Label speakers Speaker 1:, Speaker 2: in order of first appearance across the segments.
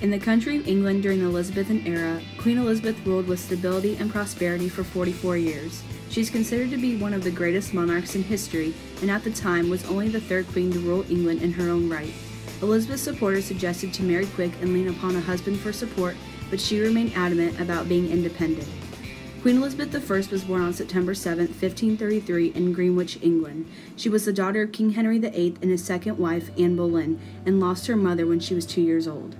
Speaker 1: In the country of England during the Elizabethan era, Queen Elizabeth ruled with stability and prosperity for 44 years. She is considered to be one of the greatest monarchs in history, and at the time was only the third queen to rule England in her own right. Elizabeth's supporters suggested to marry quick and lean upon a husband for support, but she remained adamant about being independent. Queen Elizabeth I was born on September 7, 1533, in Greenwich, England. She was the daughter of King Henry VIII and his second wife, Anne Boleyn, and lost her mother when she was 2 years old.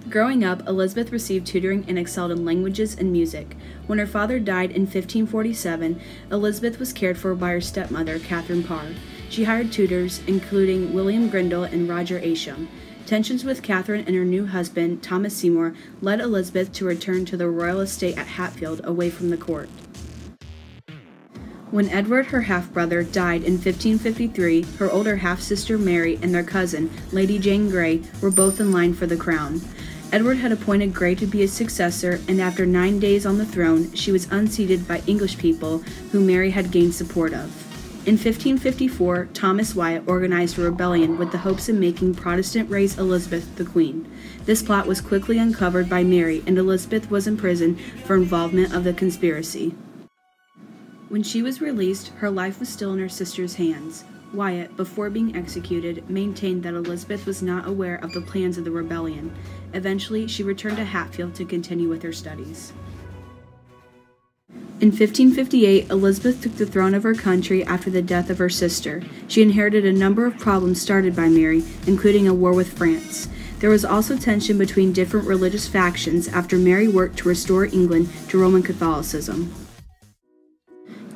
Speaker 1: Growing up, Elizabeth received tutoring and excelled in languages and music. When her father died in 1547, Elizabeth was cared for by her stepmother, Catherine Parr. She hired tutors, including William Grindal and Roger Ascham. Tensions with Catherine and her new husband, Thomas Seymour, led Elizabeth to return to the royal estate at Hatfield, away from the court. When Edward, her half-brother, died in 1553, her older half-sister Mary and their cousin, Lady Jane Grey, were both in line for the crown. Edward had appointed Grey to be his successor, and after 9 days on the throne, she was unseated by English people who Mary had gained support of. In 1554, Thomas Wyatt organized a rebellion with the hopes of making Protestant raise Elizabeth the Queen. This plot was quickly uncovered by Mary, and Elizabeth was imprisoned for involvement of the conspiracy. When she was released, her life was still in her sister's hands. Wyatt, before being executed, maintained that Elizabeth was not aware of the plans of the rebellion. Eventually, she returned to Hatfield to continue with her studies. In 1558, Elizabeth took the throne of her country after the death of her sister. She inherited a number of problems started by Mary, including a war with France. There was also tension between different religious factions after Mary worked to restore England to Roman Catholicism.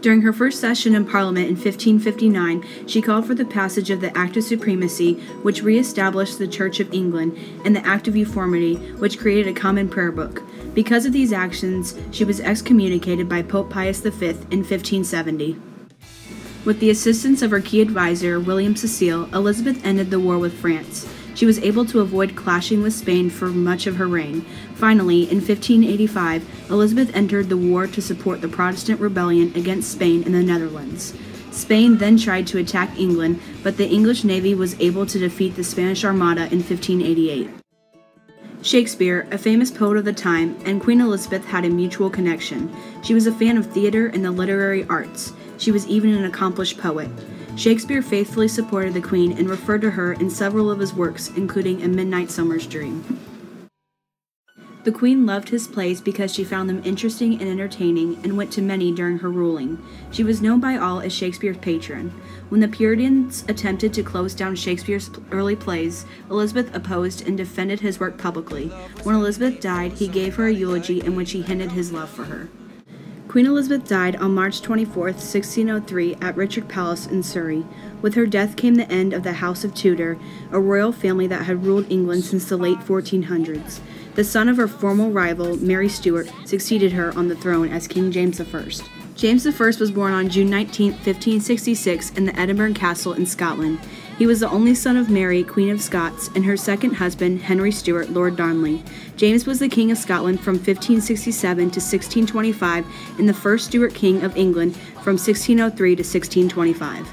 Speaker 1: During her first session in Parliament in 1559, she called for the passage of the Act of Supremacy, which re-established the Church of England, and the Act of Uniformity, which created a common prayer book. Because of these actions, she was excommunicated by Pope Pius V in 1570. With the assistance of her key advisor, William Cecil, Elizabeth ended the war with France. She was able to avoid clashing with Spain for much of her reign. Finally, in 1585, Elizabeth entered the war to support the Protestant rebellion against Spain in the Netherlands. Spain then tried to attack England, but the English navy was able to defeat the Spanish Armada in 1588. Shakespeare, a famous poet of the time, and Queen Elizabeth had a mutual connection. She was a fan of theater and the literary arts. She was even an accomplished poet. Shakespeare faithfully supported the Queen and referred to her in several of his works, including A Midnight Summer's Dream. The Queen loved his plays because she found them interesting and entertaining and went to many during her ruling. She was known by all as Shakespeare's patron. When the Puritans attempted to close down Shakespeare's early plays, Elizabeth opposed and defended his work publicly. When Elizabeth died, he gave her a eulogy in which he hinted his love for her. Queen Elizabeth died on March 24, 1603, at Richard Palace in Surrey. With her death came the end of the House of Tudor, a royal family that had ruled England since the late 1400s. The son of her former rival, Mary Stuart, succeeded her on the throne as King James I. James I was born on June 19, 1566, in the Edinburgh Castle in Scotland. He was the only son of Mary, Queen of Scots, and her second husband, Henry Stuart, Lord Darnley. James was the King of Scotland from 1567 to 1625 and the first Stuart King of England from 1603 to 1625.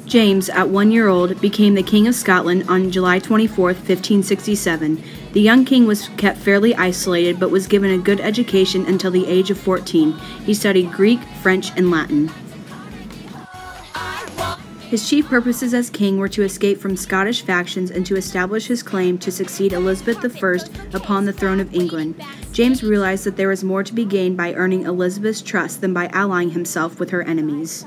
Speaker 1: James, at 1 year old, became the King of Scotland on July 24, 1567. The young king was kept fairly isolated but was given a good education until the age of 14. He studied Greek, French, and Latin. His chief purposes as king were to escape from Scottish factions and to establish his claim to succeed Elizabeth I upon the throne of England. James realized that there was more to be gained by earning Elizabeth's trust than by allying himself with her enemies.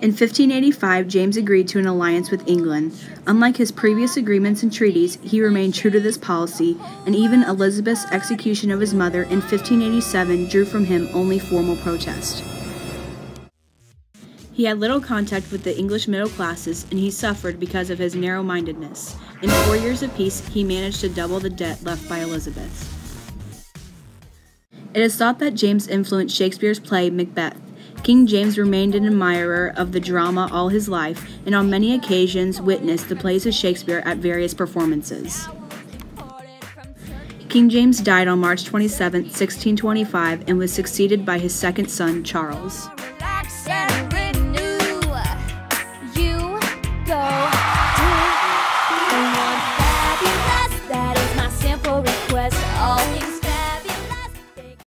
Speaker 1: In 1585, James agreed to an alliance with England. Unlike his previous agreements and treaties, he remained true to this policy, and even Elizabeth's execution of his mother in 1587 drew from him only formal protest. He had little contact with the English middle classes, and he suffered because of his narrow-mindedness. In 4 years of peace, he managed to double the debt left by Elizabeth. It is thought that James influenced Shakespeare's play Macbeth. King James remained an admirer of the drama all his life, and on many occasions witnessed the plays of Shakespeare at various performances. King James died on March 27, 1625, and was succeeded by his second son, Charles.